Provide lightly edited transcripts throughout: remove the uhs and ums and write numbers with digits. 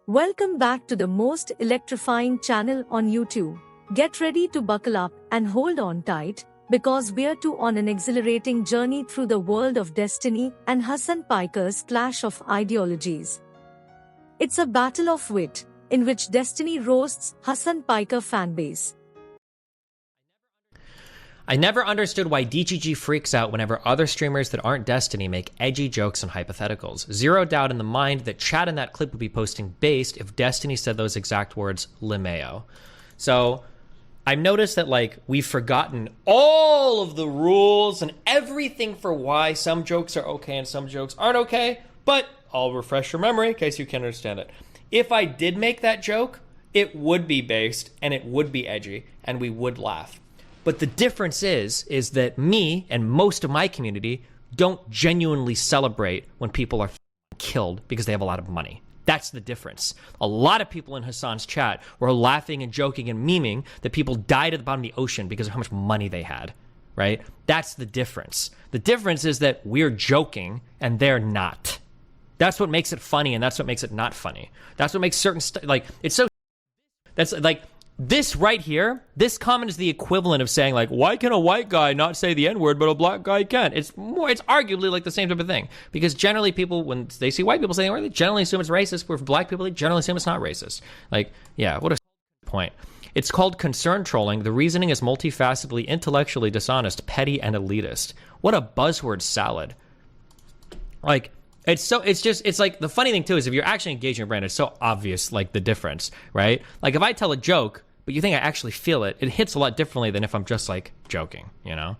Welcome back to the most electrifying channel on YouTube. Get ready to buckle up and hold on tight because we're on an exhilarating journey through the world of Destiny and Hasan Piker's clash of ideologies. It's a battle of wit, in which Destiny roasts Hasan Piker fanbase. I never understood why DGG freaks out whenever other streamers that aren't Destiny make edgy jokes and hypotheticals. Zero doubt in the mind that Chad in that clip would be posting based if Destiny said those exact words, LMAO. So I've noticed that we've forgotten all of the rules and everything for why some jokes are okay and some jokes aren't okay, but I'll refresh your memory in case you can't understand it. If I did make that joke, it would be based and it would be edgy and we would laugh. But the difference is that me and most of my community don't genuinely celebrate when people are killed because they have a lot of money. That's the difference. A lot of people in Hasan's chat were laughing and joking and memeing that people died at the bottom of the ocean because of how much money they had, right? That's the difference. The difference is that we're joking and they're not. That's what makes it funny and that's what makes it not funny. That's what makes certain it's so that's this right here, this comment is the equivalent of saying why can a white guy not say the N-word but a black guy can? It's arguably the same type of thing. Because generally people, when they see white people say the N-word, they generally assume it's racist. Where for black people, they generally assume it's not racist. Yeah, what a point. It's called concern trolling. The reasoning is multifacetedly, intellectually dishonest, petty, and elitist. What a buzzword salad. It's the funny thing too is if you're actually engaging your brand, it's so obvious, the difference, right? If I tell a joke, but you think I actually feel it, it hits a lot differently than if I'm just joking, you know?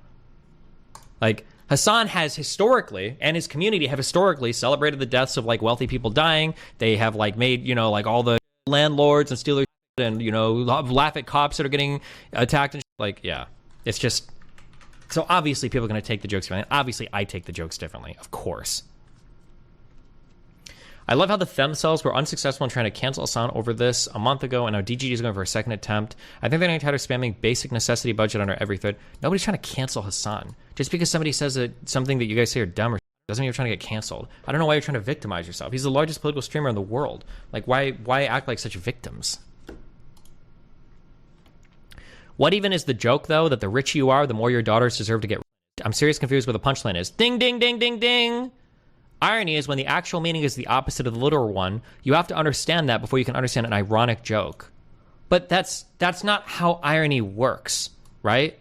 Hasan has historically, and his community have historically celebrated the deaths of wealthy people dying. They have made, all the landlords and stealers and, laugh at cops that are getting attacked and yeah. It's just, so obviously people are going to take the jokes differently. Obviously I take the jokes differently, of course. I love how the themselves were unsuccessful in trying to cancel Hasan over this a month ago, and now DGG is going for a second attempt. I think they're going to try to spamming basic necessity budget under every thread. Nobody's trying to cancel Hasan. Just because somebody says something that you guys say are dumb or doesn't mean you're trying to get canceled. I don't know why you're trying to victimize yourself. He's the largest political streamer in the world. Why act like such victims? What even is the joke, though, that the richer you are, the more your daughters deserve to get rich? I'm serious confused where the punchline is. Ding, ding, ding, ding, ding! Irony is when the actual meaning is the opposite of the literal one. You have to understand that before you can understand an ironic joke. But that's not how irony works, right?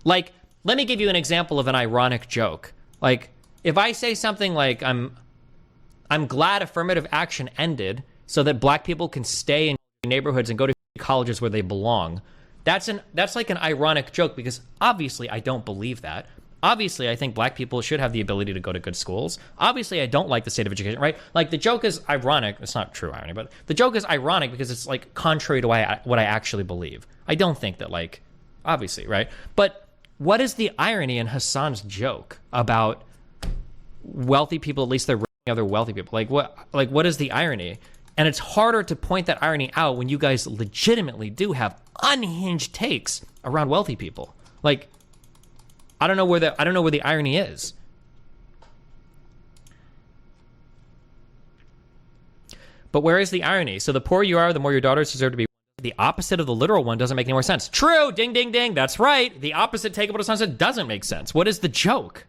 Let me give you an example of an ironic joke. If I say something I'm glad affirmative action ended so that black people can stay in neighborhoods and go to colleges where they belong. That's an ironic joke because obviously I don't believe that. Obviously, I think black people should have the ability to go to good schools. Obviously, I don't like the state of education, right? The joke is ironic. It's not true irony, but the joke is ironic because it's contrary to what I actually believe. I don't think that obviously, right? But what is the irony in Hasan's joke about wealthy people, at least they're other wealthy people? What is the irony? And it's harder to point that irony out when you guys legitimately do have unhinged takes around wealthy people. I don't know where the irony is. But where is the irony? So the poorer you are, the more your daughters deserve to be. The opposite of the literal one doesn't make any more sense. True, ding, ding, ding. That's right. The opposite take of what Hasan said doesn't make sense. What is the joke?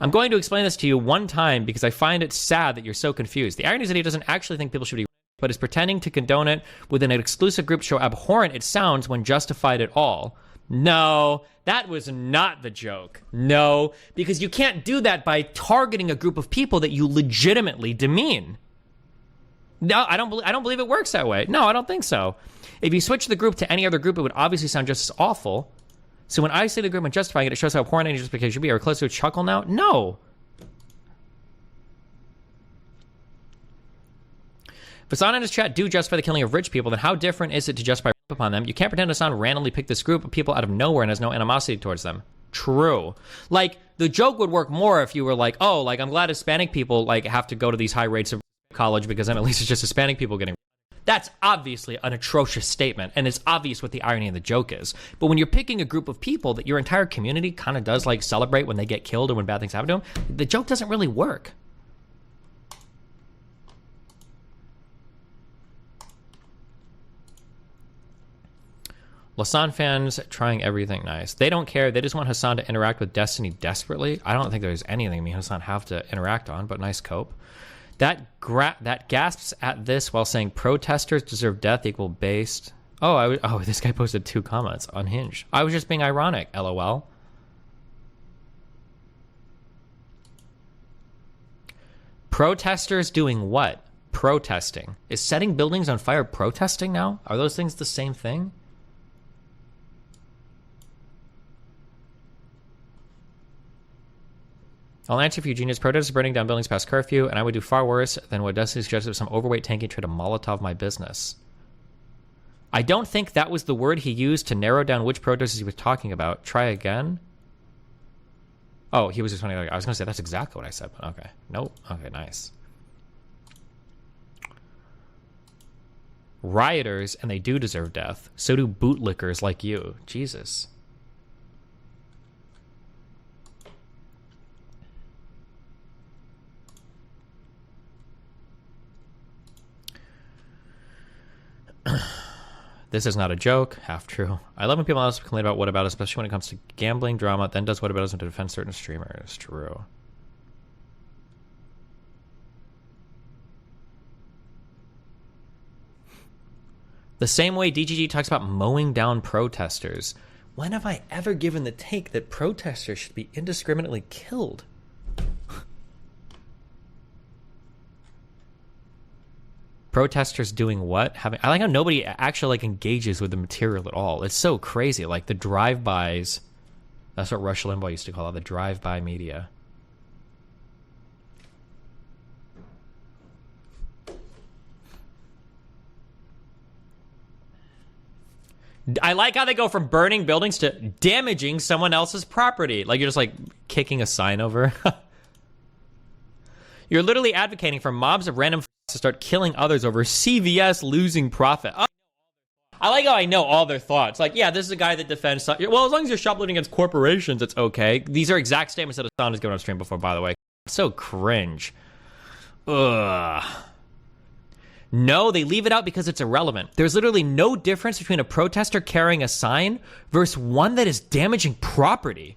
I'm going to explain this to you one time because I find it sad that you're so confused. The irony is that he doesn't actually think people should be, but is pretending to condone it within an exclusive group to show abhorrent it sounds when justified at all. No, that was not the joke. No, because you can't do that by targeting a group of people that you legitimately demean. No, I don't believe it works that way. No, I don't think so. If you switch the group to any other group, it would obviously sound just as awful. So when I say the group and justifying it, it shows how abhorrent any justification should be. Are we close to a chuckle now? No. If Hasan and his chat do justify the killing of rich people, then how different is it to justify rape upon them? You can't pretend Hasan randomly picked this group of people out of nowhere and has no animosity towards them. True. The joke would work more if you were I'm glad Hispanic people have to go to these high rates of college because then at least it's just Hispanic people getting. That's obviously an atrocious statement, and it's obvious what the irony of the joke is. But when you're picking a group of people that your entire community kind of does celebrate when they get killed or when bad things happen to them, the joke doesn't really work. Lasan fans trying everything nice. They don't care. They just want Hasan to interact with Destiny desperately. I don't think there's anything me and Hasan have to interact on, but nice cope. That gasps at this while saying protesters deserve death equal based. Oh, this guy posted 2 comments. Unhinged. I was just being ironic. LOL. Protesters doing what? Protesting. Is setting buildings on fire protesting now? Are those things the same thing? I'll answer for you, genius. Protesters burning down buildings past curfew, and I would do far worse than what Destiny suggested if some overweight tanky tried to Molotov my business. I don't think that was the word he used to narrow down which protesters he was talking about. Try again? Oh, he was just funny. I was going to say that's exactly what I said, but okay. Nope. Okay, nice. Rioters, and they do deserve death. So do bootlickers like you. Jesus. This is not a joke. Half true. I love when people else complain about whataboutism, especially when it comes to gambling, drama, then does whataboutism to defend certain streamers. True. The same way DGG talks about mowing down protesters. When have I ever given the take that protesters should be indiscriminately killed? Protesters doing what? I like how nobody actually like engages with the material at all. It's so crazy. Like the drive-bys. That's what Rush Limbaugh used to call it, the drive-by media. I like how they go from burning buildings to damaging someone else's property. Like you're just like kicking a sign over. You're literally advocating for mobs of random to start killing others over CVS losing profit. Oh, I like how I know all their thoughts. Like, yeah, this is a guy that defends... Well, as long as you're shoplifting against corporations, it's okay. These are exact statements that Hasan has given on stream before, by the way. It's so cringe. Ugh. No, they leave it out because it's irrelevant. There's literally no difference between a protester carrying a sign versus one that is damaging property.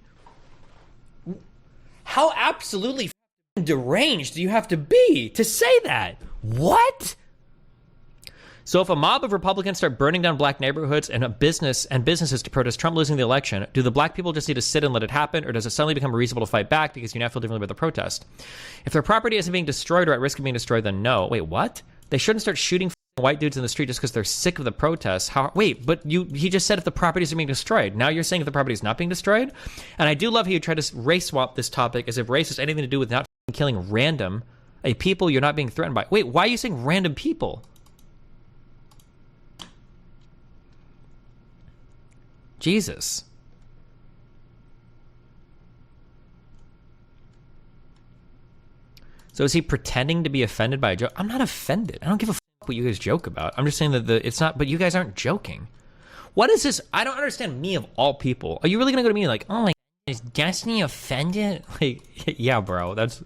How absolutely deranged do you have to be to say that? What? So if a mob of Republicans start burning down black neighborhoods and businesses to protest Trump losing the election, do the black people just need to sit and let it happen, or does it suddenly become reasonable to fight back because you now feel differently about the protest? If their property isn't being destroyed or at risk of being destroyed, then no. Wait, what? They shouldn't start shooting white dudes in the street just because they're sick of the protests. Wait, but he just said if the properties are being destroyed. Now you're saying if the property is not being destroyed? And I do love how you try to race swap this topic as if race has anything to do with not killing random people you're not being threatened by. Wait, why are you saying random people? Jesus. So is he pretending to be offended by a joke? I'm not offended. I don't give a fuck what you guys joke about. I'm just saying that it's not, but you guys aren't joking. What is this? I don't understand me of all people. Are you really going to go to me like, oh my God, is Destiny offended? Like, yeah, bro, that's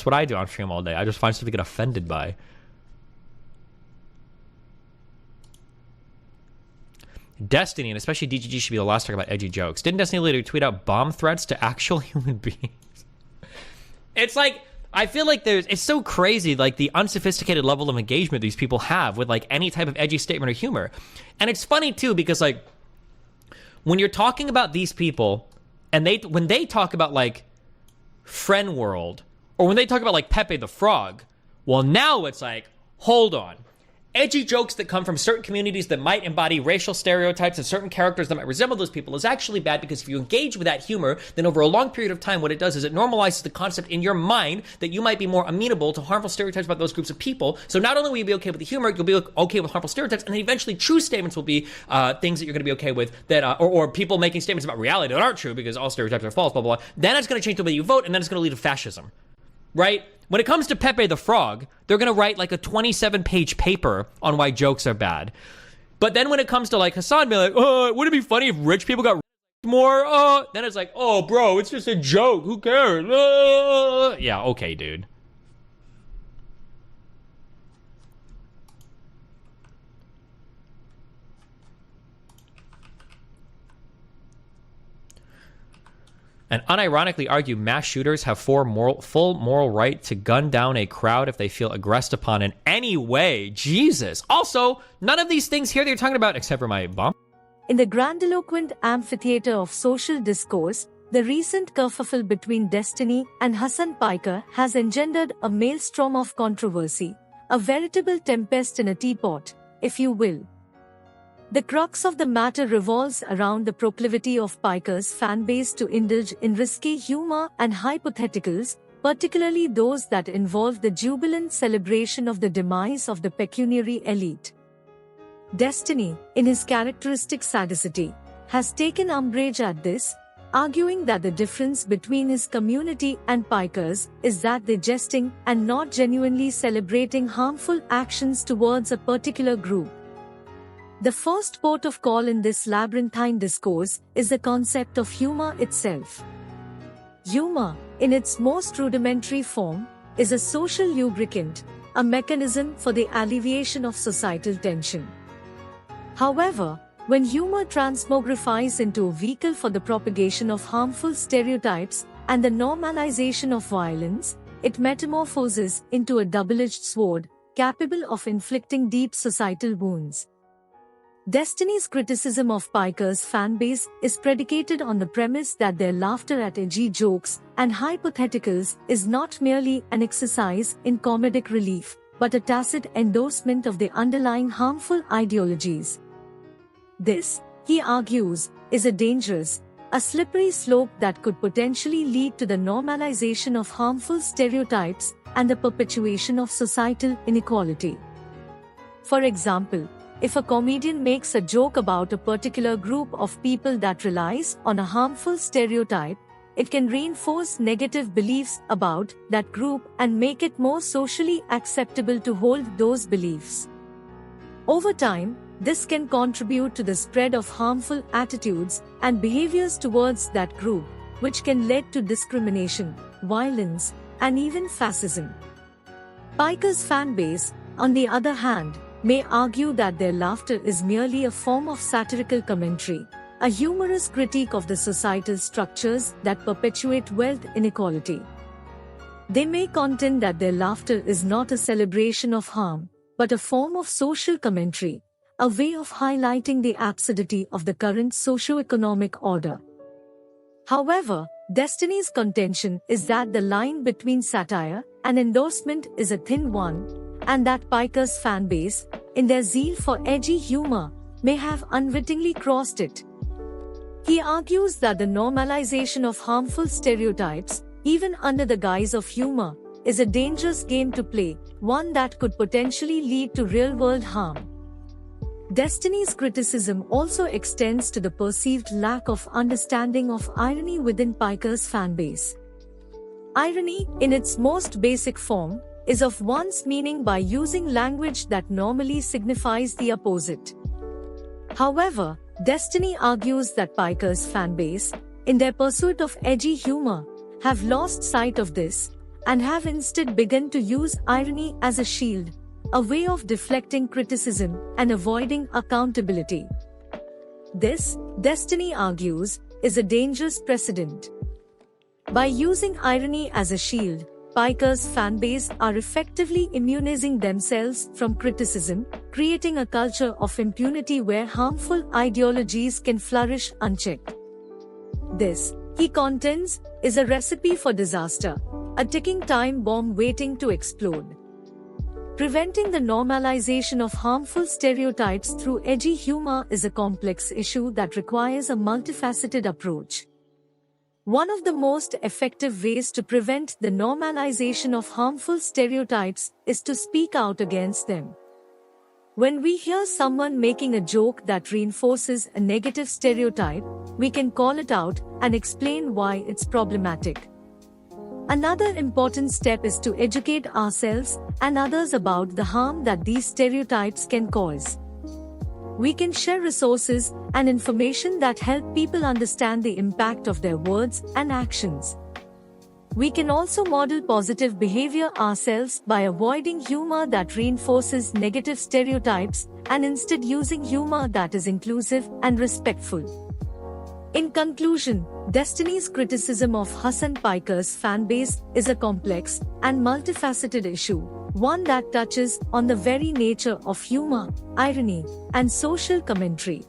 what I do on stream all day. I just find stuff to get offended by. Destiny, and especially DGG, should be the last to talk about edgy jokes. Didn't Destiny later tweet out bomb threats to actual human beings? It's like, I feel like it's so crazy, like the unsophisticated level of engagement these people have with like any type of edgy statement or humor. And it's funny too, because like when you're talking about these people and when they talk about like Friend World, or when they talk about like Pepe the Frog, well, now it's like, hold on. Edgy jokes that come from certain communities that might embody racial stereotypes and certain characters that might resemble those people is actually bad, because if you engage with that humor, then over a long period of time, what it does is it normalizes the concept in your mind that you might be more amenable to harmful stereotypes about those groups of people. So not only will you be okay with the humor, you'll be okay with harmful stereotypes, and then eventually true statements will be things that you're going to be okay with, that or people making statements about reality that aren't true because all stereotypes are false, blah, blah, blah. Then it's going to change the way you vote, and then it's going to lead to fascism, right? When it comes to Pepe the Frog, they're going to write like a 27-page paper on why jokes are bad. But then when it comes to like Hasan, be like, oh, wouldn't it be funny if rich people got more? Then it's like, oh, bro, it's just a joke. Who cares? Yeah, okay, dude. and unironically argue mass shooters have full moral right to gun down a crowd if they feel aggressed upon in any way. Jesus. Also, none of these things here they're talking about, except for my bomb. In the grandiloquent amphitheater of social discourse, the recent kerfuffle between Destiny and Hasan Piker has engendered a maelstrom of controversy, a veritable tempest in a teapot, if you will. The crux of the matter revolves around the proclivity of Piker's fanbase to indulge in risky humor and hypotheticals, particularly those that involve the jubilant celebration of the demise of the pecuniary elite. Destiny, in his characteristic sagacity, has taken umbrage at this, arguing that the difference between his community and Piker's is that they're jesting and not genuinely celebrating harmful actions towards a particular group. The first port of call in this labyrinthine discourse is the concept of humor itself. Humor, in its most rudimentary form, is a social lubricant, a mechanism for the alleviation of societal tension. However, when humor transmogrifies into a vehicle for the propagation of harmful stereotypes and the normalization of violence, it metamorphoses into a double-edged sword, capable of inflicting deep societal wounds. Destiny's criticism of Piker's fanbase is predicated on the premise that their laughter at edgy jokes and hypotheticals is not merely an exercise in comedic relief, but a tacit endorsement of the underlying harmful ideologies. This, he argues, is a dangerous, a slippery slope that could potentially lead to the normalization of harmful stereotypes and the perpetuation of societal inequality. For example, if a comedian makes a joke about a particular group of people that relies on a harmful stereotype, it can reinforce negative beliefs about that group and make it more socially acceptable to hold those beliefs. Over time, this can contribute to the spread of harmful attitudes and behaviors towards that group, which can lead to discrimination, violence, and even fascism. Piker's fanbase, on the other hand, may argue that their laughter is merely a form of satirical commentary, a humorous critique of the societal structures that perpetuate wealth inequality. They may contend that their laughter is not a celebration of harm, but a form of social commentary, a way of highlighting the absurdity of the current socio-economic order. However, Destiny's contention is that the line between satire and endorsement is a thin one, and that Piker's fanbase, in their zeal for edgy humor, may have unwittingly crossed it. He argues that the normalization of harmful stereotypes, even under the guise of humor, is a dangerous game to play, one that could potentially lead to real-world harm. Destiny's criticism also extends to the perceived lack of understanding of irony within Piker's fanbase. Irony, in its most basic form, is of one's meaning by using language that normally signifies the opposite. However, Destiny argues that Piker's fanbase, in their pursuit of edgy humor, have lost sight of this, and have instead begun to use irony as a shield, a way of deflecting criticism and avoiding accountability. This, Destiny argues, is a dangerous precedent. By using irony as a shield, Piker's fanbase are effectively immunizing themselves from criticism, creating a culture of impunity where harmful ideologies can flourish unchecked. This, he contends, is a recipe for disaster, a ticking time bomb waiting to explode. Preventing the normalization of harmful stereotypes through edgy humor is a complex issue that requires a multifaceted approach. One of the most effective ways to prevent the normalization of harmful stereotypes is to speak out against them. When we hear someone making a joke that reinforces a negative stereotype, we can call it out and explain why it's problematic. Another important step is to educate ourselves and others about the harm that these stereotypes can cause. We can share resources and information that help people understand the impact of their words and actions. We can also model positive behavior ourselves by avoiding humor that reinforces negative stereotypes and instead using humor that is inclusive and respectful. In conclusion, Destiny's criticism of Hasan Piker's fanbase is a complex and multifaceted issue, one that touches on the very nature of humor, irony, and social commentary.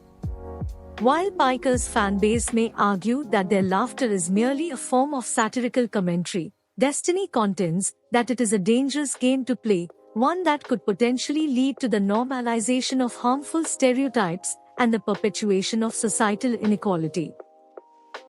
While Piker's fanbase may argue that their laughter is merely a form of satirical commentary, Destiny contends that it is a dangerous game to play, one that could potentially lead to the normalization of harmful stereotypes and the perpetuation of societal inequality.